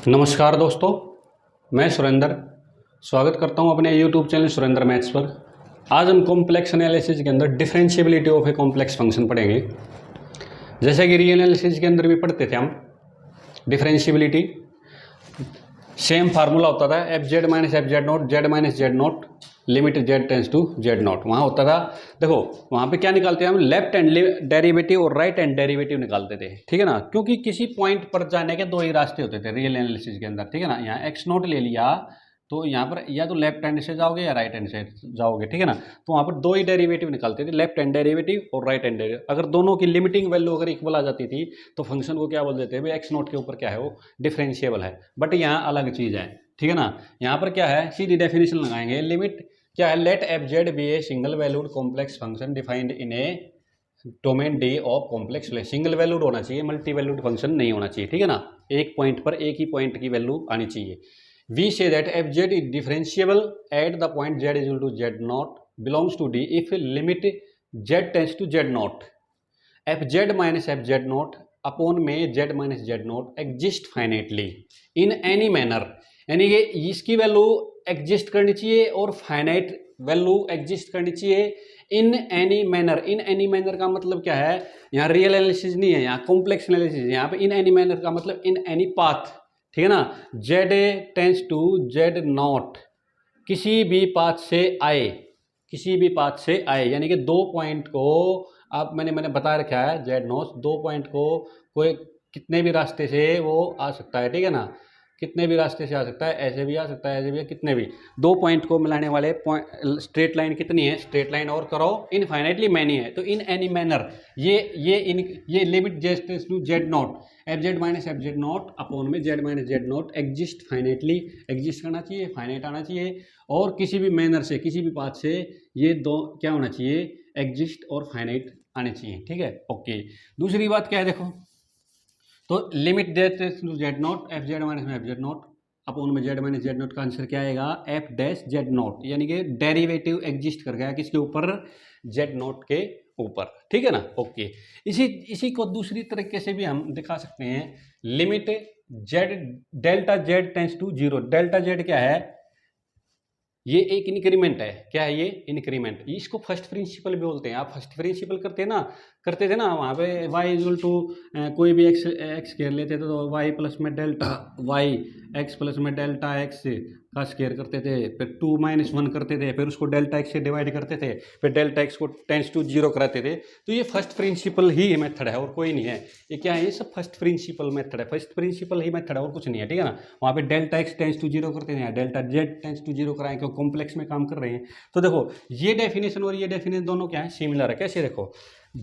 नमस्कार दोस्तों, मैं सुरेंद्र स्वागत करता हूं अपने YouTube चैनल सुरेंद्र मैथ्स पर। आज हम कॉम्प्लेक्स एनालिसिस के अंदर differentiability of a complex function पढ़ेंगे। जैसे कि री एनालिसिस के अंदर भी पढ़ते थे हम डिफरेंशिएबिलिटी। सेम फार्मूला होता था F Z minus F Z not Z minus Z naught limit Z tends to Z naught. वहाँ होता था, देखो वहाँ पे क्या निकालते हैं हम, लेफ्ट हैंड डेरिवेटिव और राइट हैंड डेरिवेटिव निकालते थे, ठीक है ना। क्योंकि किसी पॉइंट पर जाने के दो ही रास्ते होते थे रियल एनालिसिस के अंदर, ठीक है ना। यहाँ एक्स नॉट ले लिया तो यहाँ पर या तो लेफ्ट हैंड से जाओगे या राइट हैंड से जाओगे, ठीक है ना। तो वहाँ पर दो ही डेरिवेटिव निकालते थे, लेफ्ट हैंड डेरिवेटिव और राइट हैंड डेरिवेटिव। अगर दोनों की लिमिटिंग वैल्यू अगर इक्वल आ जाती थी तो फंक्शन को क्या बोल देते हैं, एक्स नॉट के ऊपर क्या है वो डिफरेंशिएबल है। बट यहाँ अलग चीज़ है, ठीक है ना। यहाँ पर क्या है, सीधी डेफिनेशन लगाएंगे। लिमिट क्या है, let f z be a single valued complex function defined in a domain D of complex. Single valued होना चाहिए, मल्टी वैल्यूड फंक्शन नहीं होना चाहिए, ठीक है ना। एक पॉइंट पर एक ही पॉइंट की वैल्यू आनी चाहिए। We say that f z is differentiable at the point z is equal to Z not belongs to D if limit Z tends to Z not F Z minus F Z not upon में Z minus Z not exist finitely in any manner. यानी कि इसकी value exist करनी चाहिए और finite value exist करनी चाहिए इन any manner. इन any manner का मतलब क्या है, यहाँ रियल एनालिसिस नहीं है, यहाँ कॉम्प्लेक्स एनालिसिस है। यहाँ पे इन एनी मैनर का मतलब इन एनी पाथ, ठीक है ना। Z tends to Z naught, किसी भी पाथ से आए, किसी भी पाथ से आए। यानी कि दो पॉइंट को आप मैंने बता रखा है जेड नॉट, दो पॉइंट को कोई कितने भी रास्ते से वो आ सकता है, ठीक है ना। कितने भी रास्ते से आ सकता है, ऐसे भी आ सकता है, ऐसे भी, कितने भी। दो पॉइंट को मिलाने वाले स्ट्रेट लाइन कितनी है, स्ट्रेट लाइन और करो इनफाइनाइटली मैनी है। तो इन एनी मैनर ये limit Z tends to Z not F Z minus F Z not upon में Z minus Z not exist finitely, exist करना चाहिए, फाइनाइट आना चाहिए। और किसी भी मैनर से, किसी भी पाथ से ये दो क्या होना चाहिए, एग्जिस्ट और फाइनाइट आने चाहिए, ठीक है। ओके, दूसरी बात क्या है देखो, तो limit Z to Z not F Z minus में एफ जेड नॉट अपॉन में जेड माइनस जेड नॉट का आंसर क्या आएगा, एफ डैश जेड नॉट। यानी कि डेरिवेटिव एग्जिस्ट कर गया किसके ऊपर, जेड नॉट के ऊपर, ठीक है ना। ओके, इसी को दूसरी तरीके से भी हम दिखा सकते हैं। Limit z delta z tends to zero. Delta z क्या है, ये एक इंक्रीमेंट है। क्या है ये, इंक्रीमेंट। इसको फर्स्ट प्रिंसिपल भी बोलते हैं। आप फर्स्ट प्रिंसिपल करते थे ना वहाँ पे y इक्वल टू कोई भी एक्स स्केयर लेते थे तो y प्लस में डेल्टा y, एक्स प्लस में डेल्टा एक्स का स्केयर करते थे, फिर 2 - 1 करते थे, फिर उसको डेल्टा एक्स से डिवाइड करते थे, फिर डेल्टा एक्स को टेंस टू जीरो कराते थे। तो ये फर्स्ट प्रिंसिपल ही मेथड है और कोई नहीं है। ये क्या है, ये सब फर्स्ट प्रिंसिपल मेथड है, फर्स्ट प्रिंसिपल ही मेथड है और कुछ नहीं है, ठीक है ना। वहाँ पे delta x tends to zero करते थे, delta z tends to zero कराएं, क्योंकि कॉम्प्लेक्स में काम कर रहे हैं। तो देखो ये डेफिनेशन और ये डेफिनेशन दोनों क्या है, सिमिलर है। कैसे देखो,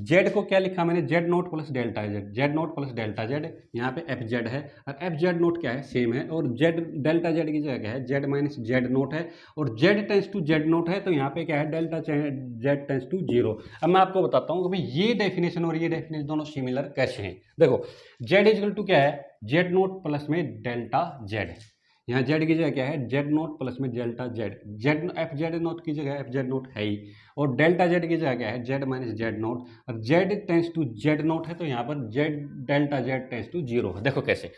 जेड को क्या लिखा मैंने, Z naught plus delta Z, z naught plus delta Z. यहाँ पे एफ जेड है और एफ जेड नोट क्या है, सेम है। और जेड डेल्टा जेड की जगह क्या है, जेड माइनस जेड नोट है। और z tends to z naught है तो यहाँ पे क्या है, delta z tends to zero. अब मैं आपको बताता हूँ कि भाई ये डेफिनेशन और ये डेफिनेशन दोनों सिमिलर कैसे हैं। देखो जेड इजल टू क्या है, जेड नोट प्लस में डेल्टा जेड। यहाँ जेड की जगह क्या है, जेड नोट प्लस में delta Z. Z F Z naught की जगह एफ जेड नोट है ही। और डेल्टा जेड की जगह क्या है, जेड माइनस जेड नोट। और z tends to z naught है तो यहाँ पर z delta z tends to zero है। देखो कैसे,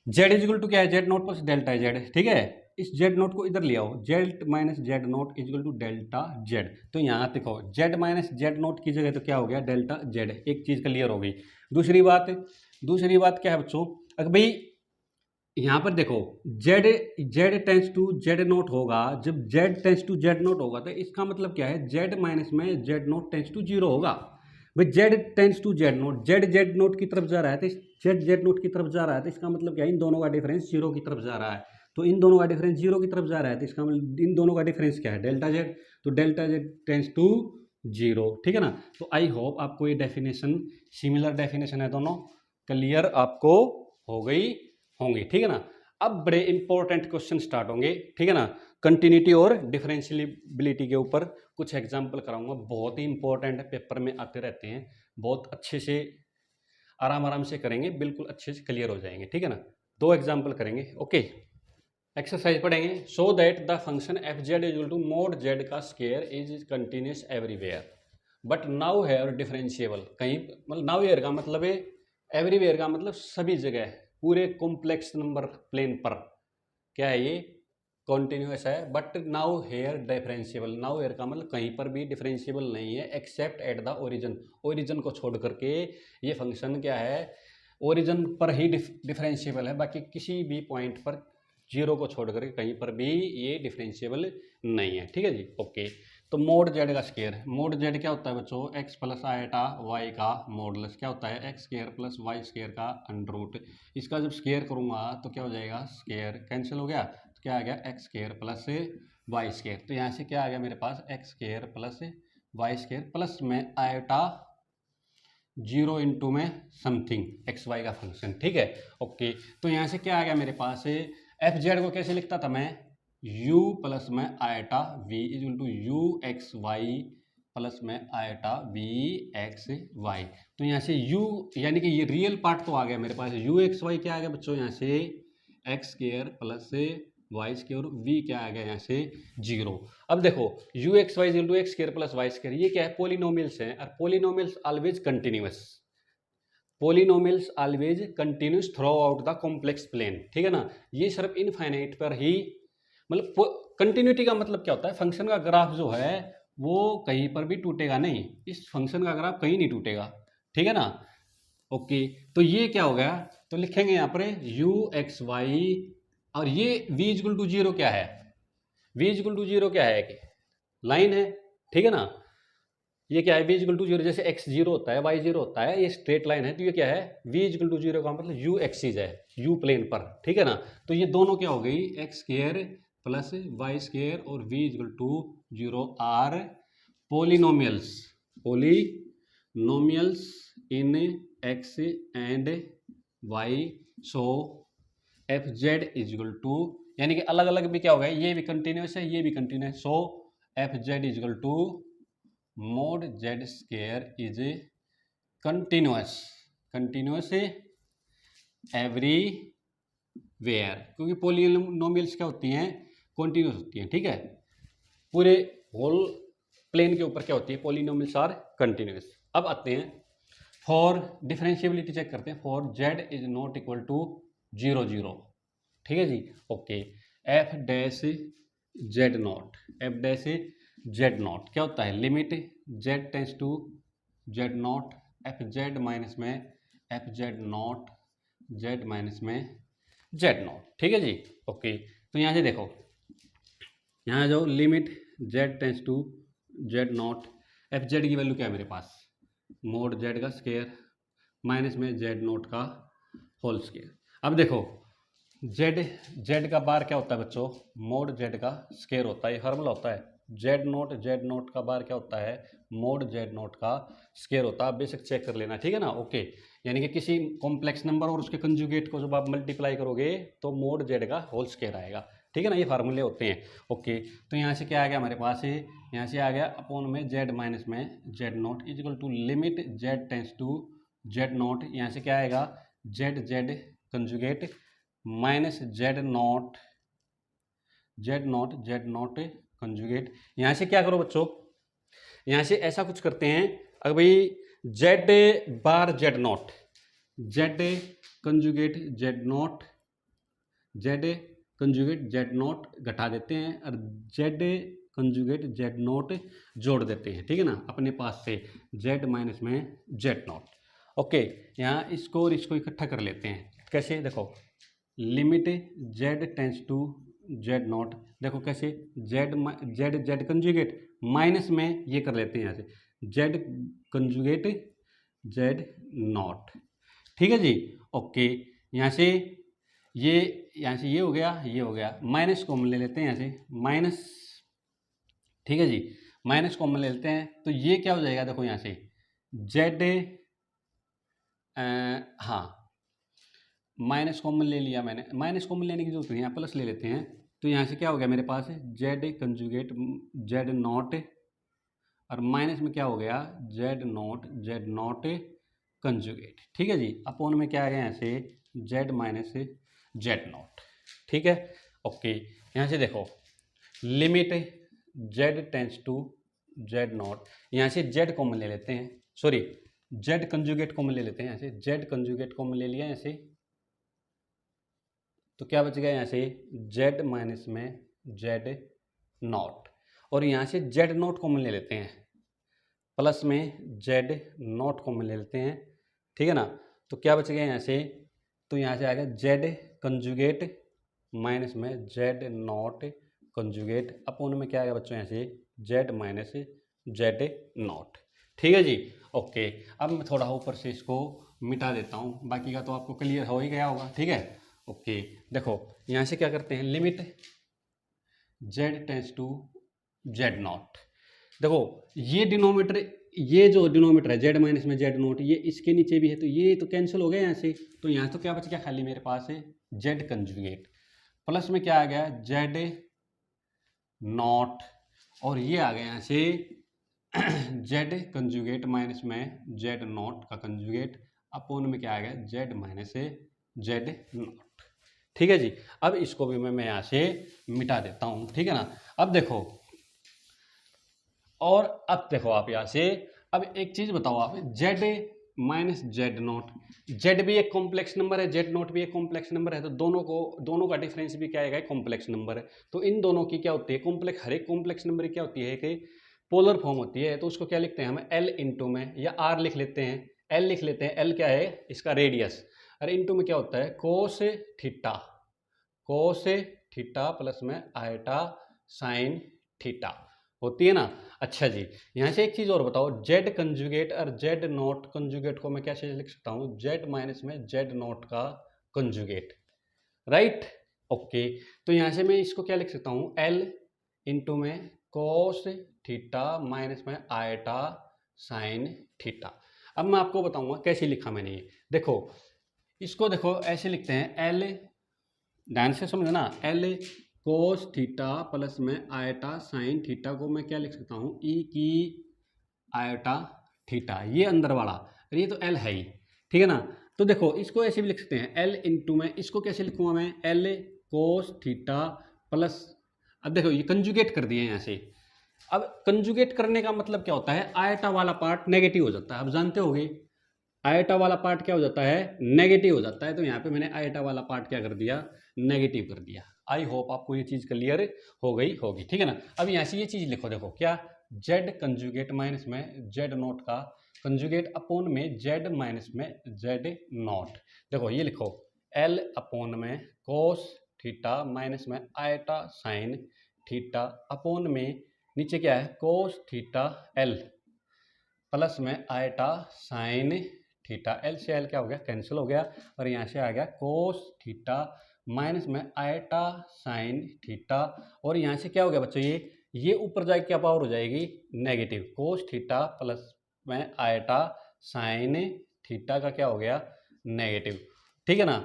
जेड इजल टू क्या है, z naught plus delta z, ठीक है। इस जेड नोट को इधर ले आओ, z minus z naught equal to delta z. तो यहाँ देखो जेड माइनस जेड नोट की जगह तो क्या हो गया, डेल्टा जेड। एक चीज क्लियर हो गई। दूसरी बात क्या है बच्चों, अगर भाई यहाँ पर देखो z z tends to z naught होगा, जब z tends to z naught होगा तो इसका मतलब क्या है, जेड माइनस में z naught tends to zero होगा। भाई z tends to z naught, z z naught की तरफ जा रहा है तो जेड जेड नोट की तरफ जा रहा है तो इसका मतलब क्या है, इन दोनों का डिफरेंस जीरो की तरफ जा रहा है। तो इन दोनों का डिफरेंस जीरो की तरफ जा रहा है तो इसका मतलब इन दोनों का डिफरेंस क्या है, डेल्टा जेड। तो delta z tends to zero, ठीक है ना। तो आई होप आपको ये डेफिनेशन, सिमिलर डेफिनेशन है दोनों, क्लियर आपको हो गई होंगे, ठीक है ना। अब बड़े इंपॉर्टेंट क्वेश्चन स्टार्ट होंगे, ठीक है ना। कंटिन्यूटी और डिफरेंशियबिलिटी के ऊपर कुछ एग्जांपल कराऊंगा, बहुत ही इंपॉर्टेंट है, पेपर में आते रहते हैं। बहुत अच्छे से आराम से करेंगे, बिल्कुल अच्छे से क्लियर हो जाएंगे, ठीक है ना। दो एग्जाम्पल करेंगे। ओके, एक्सरसाइज पढ़ेंगे। So that the function f z is to mod z का square is continuous everywhere but nowhere differentiable. कहीं मतलब नाउ हेयर का मतलब है, एवरीवेयर का मतलब सभी जगह, पूरे कॉम्प्लेक्स नंबर प्लेन पर क्या है, ये कॉन्टिन्यूस है, but nowhere differentiable. Now here का मतलब कहीं पर भी डिफरेंशिएबल नहीं है accept at the origin. Origin को छोड़ करके ये फंक्शन क्या है, ओरिजिन पर ही डिफरेंशिएबल है, बाकी किसी भी पॉइंट पर जीरो को छोड़ करके कहीं पर भी ये डिफरेंशिएबल नहीं है। ठीक है जी, ओके। तो मोड जेड का स्केयर, मोड जेड क्या होता है बच्चों, एक्स प्लस आयटा वाई का मॉडुलस क्या होता है, x square plus y square का अंडर रूट। इसका जब स्केयर करूंगा तो क्या हो जाएगा, स्केयर कैंसिल हो गया, तो क्या आ गया x square plus y square. तो यहाँ से क्या आ गया मेरे पास, x square plus y square plus में आयटा जीरो इंटू में समथिंग एक्स वाई का फंक्शन। ठीक है, ओके। तो यहाँ से क्या आ गया मेरे पास, एफ जेड को कैसे लिखता था मैं, u प्लस में iota v is to u x y plus में आयटा v एक्स वाई। तो यहाँ से u यानी कि ये रियल पार्ट तो आ गया मेरे पास, u एक्स वाई क्या आ गया बच्चों, यहाँ से x square plus y square और v क्या आ गया यहाँ से जीरो। अब देखो u x y is to x square plus y square, ये क्या है, पोलिनोमियल्स हैं, और polynomials always continuous, polynomials always continuous throughout the complex plane. ठीक है ना, ये सिर्फ इनफाइनाइट पर ही, मतलब कंटिन्यूटी का मतलब क्या होता है, फंक्शन का ग्राफ जो है वो कहीं पर भी टूटेगा नहीं, इस फंक्शन का ग्राफ कहीं नहीं टूटेगा। ठीक है ना, ओके। तो ये क्या हो गया, तो लिखेंगे यहाँ पर यू एक्स वाई, और ये v इक्वल टू जीरो क्या है, v इक्वल टू जीरो क्या है, कि लाइन है। ठीक है ना, ये क्या है, v इक्वल टू जीरो, जैसे x जीरो होता है y जीरो होता है, ये स्ट्रेट लाइन है, तो ये क्या है, v इक्वल टू जीरो का मतलब u एक्सिस है, u प्लेन पर। ठीक है ना, तो ये दोनों क्या हो गई, x square plus y square और v equal to zero are polynomials, polynomials in x and y। So f z equal to, यानी कि अलग अलग भी क्या हो गया, ये भी कंटिन्यूस है, ये भी continuous, so f z equal to mod z square is continuous, continuous everywhere, क्योंकि पोलिनोमियल्स क्या होती हैं, कॉन्टिन्यूस होती हैं। ठीक है, पूरे होल प्लेन के ऊपर क्या होती है, पोलिनोमियल्स आर कंटिन्यूअस। अब आते हैं फॉर डिफरेंशिएबिलिटी चेक करते हैं, for z is not equal to zero zero. ठीक है जी, okay. F dash z not, f dash z not क्या होता है, limit Z tends to Z not F Z minus में F Z not Z minus में z not. ठीक है जी, ओके। तो यहाँ से देखो, यहाँ जो limit Z tends to Z not, F z की वैल्यू क्या है मेरे पास, मोड जेड का स्केयर माइनस में जेड नॉट का होल स्केयर। अब देखो जेड का बार क्या होता है बच्चों, मोड जेड का स्केयर होता है, ये फार्मूला होता है, जेड नोट का बार क्या होता है, मोड जेड नोट का स्केयर होता है, बेसिक चेक कर लेना। ठीक है ना, ओके। यानी कि किसी कॉम्प्लेक्स नंबर और उसके कंजुगेट को जब आप मल्टीप्लाई करोगे तो मोड जेड का होल स्केयर आएगा। ठीक है ना, ये फार्मूले होते हैं, ओके। तो यहाँ से क्या आ गया हमारे पास, यहाँ से आ गया अपॉन में जेड माइनस में z naught is equal to limit Z tends to z naught, यहाँ से क्या आएगा, z z conjugate minus Z naught conjugate. यहाँ से क्या करो बच्चों, यहाँ से ऐसा कुछ करते हैं, अगर भाई Z bar Z not, z conjugate Z not घटा देते हैं और जेड कंजुगेट जेड नॉट जोड़ देते हैं। ठीक है ना, अपने पास से जेड माइनस में जेड नॉट, ओके। यहाँ इसको और इसको इकट्ठा कर लेते हैं, कैसे, देखो limit Z tends to Z naught, देखो कैसे, जेड जेड कंजुगेट माइनस में ये कर लेते हैं, यहाँ से जेड कंजुगेट जेड नॉट। ठीक है जी, ओके। यहाँ से ये हो गया, ये हो गया, माइनस कॉमन ले लेते हैं यहाँ से, माइनस। ठीक है जी, माइनस कॉमन ले लेते हैं, तो ये क्या हो जाएगा, देखो यहाँ से जेड, हाँ माइनस कॉमन ले लिया मैंने, माइनस कॉमन लेने की जरूरत नहीं है, प्लस ले लेते हैं। तो यहाँ से क्या हो गया मेरे पास, जेड कंजुगेट जेड नॉट, और माइनस में क्या हो गया, जेड नॉट कंजुगेट। ठीक है जी, अपॉन में क्या आ गया यहाँ से, जेड माइनस जेड नॉट। ठीक है, ओके। यहाँ से देखो limit Z tends to Z naught, यहाँ से जेड कॉमन ले लेते हैं, सॉरी जेड कंजुगेट कॉमन ले लेते हैं, यहाँ से जेड कंजुगेट कॉमन ले लिया, यहाँ से तो क्या बच गया यहाँ से जेड माइनस में जेड नॉट, और यहाँ से जेड नॉट कॉमन ले लेते हैं, प्लस में जेड नॉट कॉमन ले लेते हैं, ठीक है ना। तो क्या बच गया यहाँ से, तो यहाँ से आएगा जेड कंजुगेट माइनस में जेड नॉट कंजुगेट अपोन में क्या आएगा बच्चों यहाँ से जेड माइनस जेड नॉट। ठीक है जी, ओके। अब मैं थोड़ा ऊपर से इसको मिटा देता हूँ, बाकी का तो आपको क्लियर हो ही गया होगा, ठीक है। ओके, देखो यहाँ से क्या करते हैं, limit Z tends to Z naught. देखो ये डिनोमीटर, ये जो डिनोमीटर है जेड माइनस में जेड नॉट, ये इसके नीचे भी है, तो ये तो कैंसिल हो गया यहाँ से। तो यहाँ तो क्या बच गया खाली मेरे पास है जेड कंजुगेट, प्लस में क्या आ गया जेड नॉट, और ये आ गया यहाँ से जेड कंजुगेट माइनस में जेड नॉट का कंजुगेट अपोन में क्या आ गया जेड माइनस जेड नॉट। ठीक है जी, अब इसको भी मैं यहाँ से मिटा देता हूँ, ठीक है ना। अब देखो, और अब देखो आप यहाँ से, अब एक चीज बताओ आप, Z minus Z not, Z भी एक कॉम्प्लेक्स नंबर है, जेड नॉट भी एक कॉम्प्लेक्स नंबर है, तो दोनों का डिफरेंस भी क्या आएगा कॉम्प्लेक्स नंबर है। तो इन दोनों की क्या होती है कॉम्प्लेक्स, हर एक कॉम्प्लेक्स नंबर की क्या होती है कि पोलर फॉर्म होती है। तो उसको क्या लिखते हैं हम एल इंटू में, या आर लिख लेते हैं, एल लिख लेते हैं, एल क्या है इसका रेडियस, और इंटू में क्या होता है cos theta, cos theta plus में आयटा साइन थीटा होती है ना। अच्छा जी, यहाँ से एक चीज और बताओ, जेड कंजुगेट और जेड नॉट कंजुगेट को मैं कैसे लिख सकता हूँ, जेड माइनस में जेड नॉट का कंजुगेट, राइट। ओके, तो यहाँ से मैं इसको क्या लिख सकता हूँ एल इंटू में कोस थीटा माइनस में आयटा साइन थीटा। अब मैं आपको बताऊंगा कैसे लिखा मैंने ये, देखो इसको देखो ऐसे लिखते हैं एल, ध्यान से समझना, एल कोस थीटा प्लस में आयटा साइन थीटा को मैं क्या लिख सकता हूँ ई की आयटा थीटा, ये अंदर वाला, और ये तो एल है ही, ठीक है ना। तो देखो इसको ऐसे भी लिख सकते हैं एल इंटू में, इसको कैसे लिखूंगा मैं एल कोस थीटा प्लस, अब देखो ये कंजुगेट कर दिए यहाँ से। अब कंजुगेट करने का मतलब क्या होता है, आयटा वाला पार्ट नेगेटिव हो जाता है, आप जानते होगे आयटा वाला पार्ट क्या हो जाता है नेगेटिव हो जाता है। तो यहाँ पे मैंने आयटा वाला पार्ट क्या कर दिया नेगेटिव कर दिया। आई होप आपको ये चीज क्लियर हो गई होगी, ठीक है ना। अब यहाँ से ये चीज लिखो, देखो क्या जेड कंजुगेट माइनस में जेड नॉट का कंजुगेट अपोन में जेड माइनस में जेड नॉट, देखो ये लिखो एल अपोन में कोस थीटा माइनस में आयटा साइन थीटा अपोन में नीचे क्या है कोस थीटा एल प्लस में आयटा साइन थीटा, एल से एल क्या हो गया कैंसिल हो गया, और यहाँ से आ गया कोस थीटा माइनस में आयटा साइन थीटा, और यहाँ से क्या हो गया बच्चों ये ऊपर जाके क्या पावर हो जाएगी नेगेटिव, कोस थीटा प्लस में आयटा साइन थीटा का क्या हो गया नेगेटिव, ठीक है ना।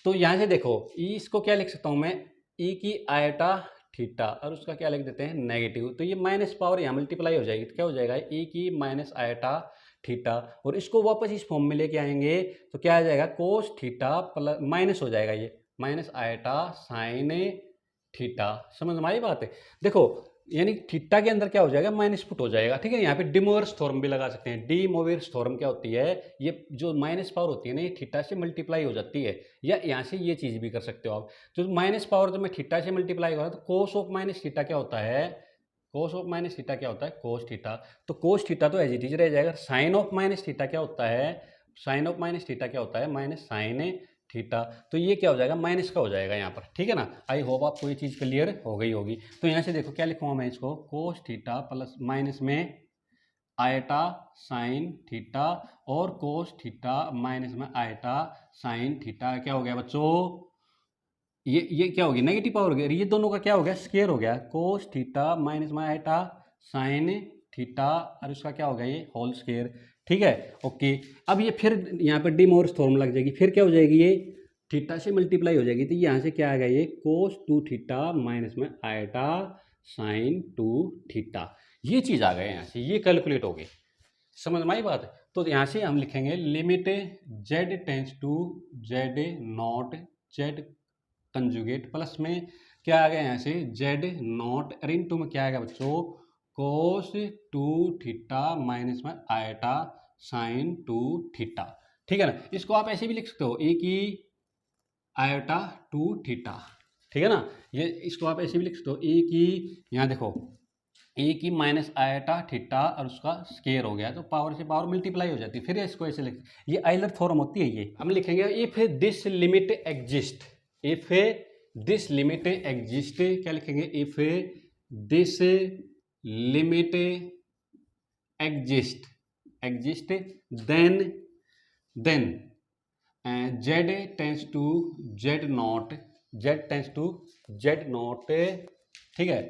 तो यहाँ से देखो इसको क्या लिख सकता हूँ मैं ई की आयटा थीटा, और उसका क्या लिख देते हैं नेगेटिव, तो ये माइनस पावर यहाँ मल्टीप्लाई हो जाएगी, तो क्या हो जाएगा ई की माइनस आयटा थीटा, और इसको वापस इस फॉर्म में लेके आएंगे तो क्या आ जाएगा कोस थीटा प्लस माइनस हो जाएगा ये माइनस आयटा साइन थीटा। समझ में आई बात है, देखो यानी थीटा के अंदर क्या हो जाएगा माइनस पुट हो जाएगा, ठीक है। यहाँ पे डिमोवर्स थ्योरम भी लगा सकते हैं, डी मोवर्स थ्योरम क्या होती है, ये जो माइनस पावर होती है ना ये थीटा से मल्टीप्लाई हो जाती है, या यहाँ से ये चीज भी कर सकते हो आप, जो माइनस पावर जो मैं थीटा से मल्टीप्लाई हो रहा है तो कोस ऑफ माइनस थीटा क्या होता है, कोस ऑफ माइनस थीटा क्या होता है कोस थीटा, तो कोस थीटा तो एज इट इज रह जाएगा। साइन ऑफ माइनस थीटा क्या होता है, साइन ऑफ माइनस थीटा क्या होता है माइनस साइन थीटा, तो ये क्या हो जाएगा माइनस का हो जाएगा यहाँ पर, ठीक है ना। आई होप आपको ये चीज़ क्लियर हो गई होगी। तो यहाँ से देखो क्या लिखूंगा मैं इसको कोस थीटा प्लस माइनस में आयटा साइन थीटा, और कोस थीटा माइनस में आयटा साइन थीटा क्या हो गया बच्चों, ये क्या हो गया नेगेटिव पावर हो गया, ये दोनों का क्या हो गया स्क्वायर हो गया, कोस थीटा माइनस में आयटा साइन थीटा, और उसका क्या हो गया ये होल स्क्वायर, ठीक है। ओके, अब ये फिर यहाँ पर डी मोर्स थ्योरम लग जाएगी, फिर क्या हो जाएगी ये थीटा से मल्टीप्लाई हो जाएगी, तो यहाँ से क्या आ गया ये कोस 2 थीटा माइनस में आयटा साइन 2 थीटा, ये चीज़ आ गया यहाँ से, ये कैलकुलेट हो गई। समझ में आई बात, तो यहाँ से हम लिखेंगे limit Z tends to Z not z conjugate, plus में क्या आ गया यहाँ से जेड नॉट, और इनटू में क्या आएगा बच्चों कोस 2 थीटा माइनस में आयटा साइन 2 थीटा, ठीक है ना। इसको आप ऐसे भी लिख सकते हो ए की आयोटा टू थीटा, ठीक है ना। ये इसको आप ऐसे भी लिख सकते हो, ए की यहाँ देखो ए की माइनस आयोटा थीटा और उसका स्केयर हो गया तो पावर से पावर मल्टीप्लाई हो जाती है, फिर इसको ऐसे लिख, ये आइलर फॉर्म होती है। ये हम लिखेंगे if this limit exist, if this limit exist, क्या लिखेंगे, if this limit exist, exist then z tends to Z not, z tends to Z not, ठीक है,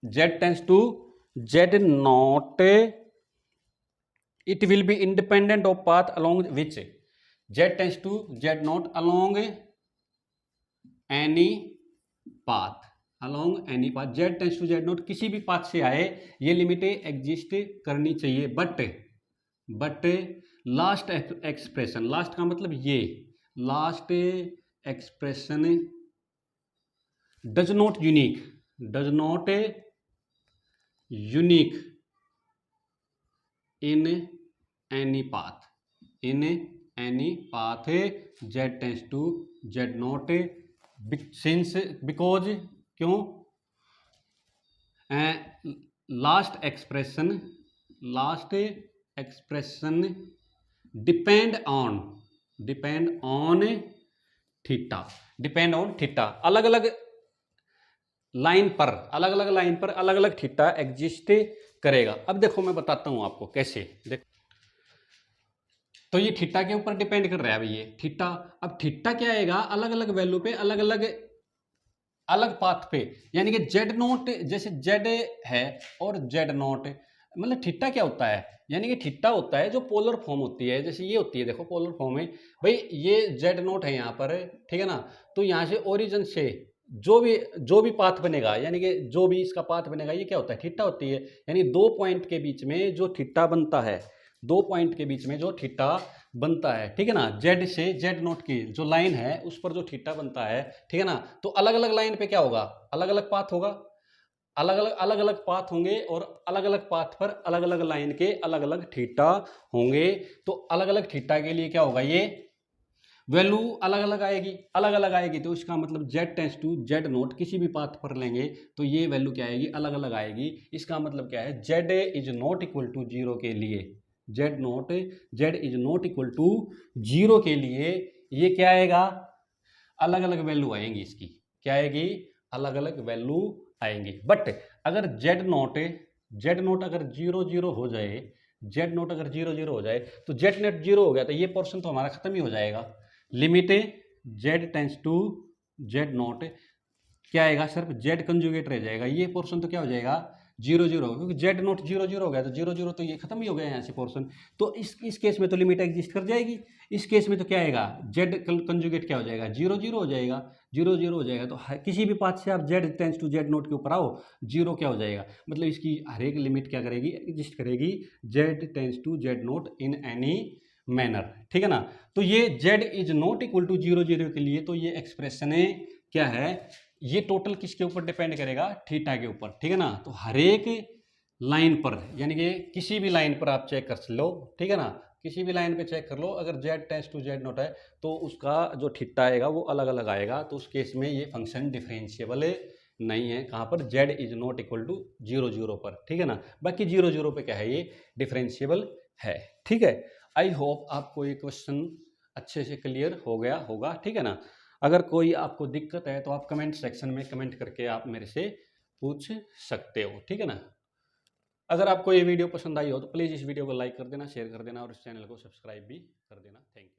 z tends to Z naught, it will be independent of path along which, z tends to Z naught along any path, along any path, z tends to Z naught किसी भी path से आए, ये limit exist करनी चाहिए, but last expression, last का मतलब ये, last expression does not unique, does not unique in any path, in any path, z tends to Z not, since because, क्यों, last expression depend on theta, depend on theta, अलग अलग line पर अलग अलग theta exist करेगा। अब देखो मैं बताता हूं आपको कैसे, देखो तो ये थीटा के ऊपर डिपेंड कर रहा है अभी ये थीटा, अब थीटा क्या आएगा, अलग अलग वैल्यू पे अलग अलग पाथ पे, यानी कि जेड नोट, जैसे जेड है और जेड नोट, मतलब थीटा क्या होता है, यानी कि थीटा होता है जो पोलर फॉर्म होती है, जैसे ये होती है, देखो पोलर फॉर्म है भाई, ये जेड नोट है यहाँ पर, ठीक है ना, तो यहाँ से ओरिजिन से जो भी पाथ बनेगा, यानी कि जो भी इसका पाथ बनेगा, ये क्या होता है, थीटा होती है, यानी दो पॉइंट के बीच में जो थीटा बनता है, दो पॉइंट के बीच में जो थीटा बनता है, ठीक है ना, जेड से जेड नोट की जो लाइन है उस पर जो थीटा बनता है, ठीक है ना, तो अलग अलग लाइन पे क्या होगा, अलग अलग पाथ होगा, अलग अलग पाथ होंगे और अलग अलग पाथ पर अलग अलग लाइन के अलग अलग थीटा होंगे, तो अलग अलग थीटा के लिए क्या होगा, ये वैल्यू अलग अलग आएगी, तो इसका मतलब z tends to z naught किसी भी पाथ पर लेंगे तो ये वैल्यू क्या आएगी, अलग अलग आएगी। इसका मतलब क्या है, z is not equal to zero के लिए, z is not equal to zero के लिए ये क्या आएगा, अलग अलग वैल्यू आएंगी इसकी, क्या आएगी, अलग अलग वैल्यू आएंगी। बट अगर जेड नोट अगर जीरो जीरो हो जाए, जेड नोट अगर जीरो जीरो हो जाए, तो जेड नोट जीरो हो गया तो ये पोर्शन तो हमारा खत्म ही हो जाएगा, limit Z tends to z naught क्या आएगा, सिर्फ जेड कंजुगेट रह जाएगा, ये पोर्शन तो क्या हो जाएगा, जीरो जीरो, क्योंकि जेड नोट जीरो जीरो हो गया तो जीरो जीरो तो ये खत्म ही हो गया यहाँ से पोर्शन, तो इस केस में तो लिमिट एग्जिस्ट कर जाएगी, इस केस में तो क्या आएगा, जेड कंजुगेट क्या हो जाएगा, जीरो जीरो हो जाएगा, जीरो जीरो हो जाएगा, तो किसी भी पाथ से आप z tends to z naught के ऊपर आओ, जीरो क्या हो जाएगा, मतलब इसकी हर एक लिमिट क्या करेगी, एग्जिस्ट करेगी, z tends to z naught in any manner, ठीक है ना। तो ये z is not equal to zero zero के लिए तो ये एक्सप्रेशन क्या है, ये टोटल किसके ऊपर डिपेंड करेगा, थीटा के ऊपर, ठीक है ना। तो हर एक लाइन पर, यानी कि किसी भी लाइन पर आप चेक कर लो, ठीक है ना, किसी भी लाइन पे चेक कर लो, अगर z tends to z naught है तो उसका जो थीटा आएगा वो अलग अलग आएगा, तो उस केस में ये फंक्शन डिफरेंशिएबल नहीं है, कहाँ पर, z is not equal to zero zero पर, ठीक है ना। बाकी जीरो जीरो पे क्या है, ये डिफरेंशिएबल है, ठीक है। आई होप आपको ये क्वेश्चन अच्छे से क्लियर हो गया होगा, ठीक है ना। अगर कोई आपको दिक्कत है तो आप कमेंट सेक्शन में कमेंट करके आप मेरे से पूछ सकते हो, ठीक है ना। अगर आपको ये वीडियो पसंद आई हो तो प्लीज़ इस वीडियो को लाइक कर देना, शेयर कर देना और इस चैनल को सब्सक्राइब भी कर देना। Thank you.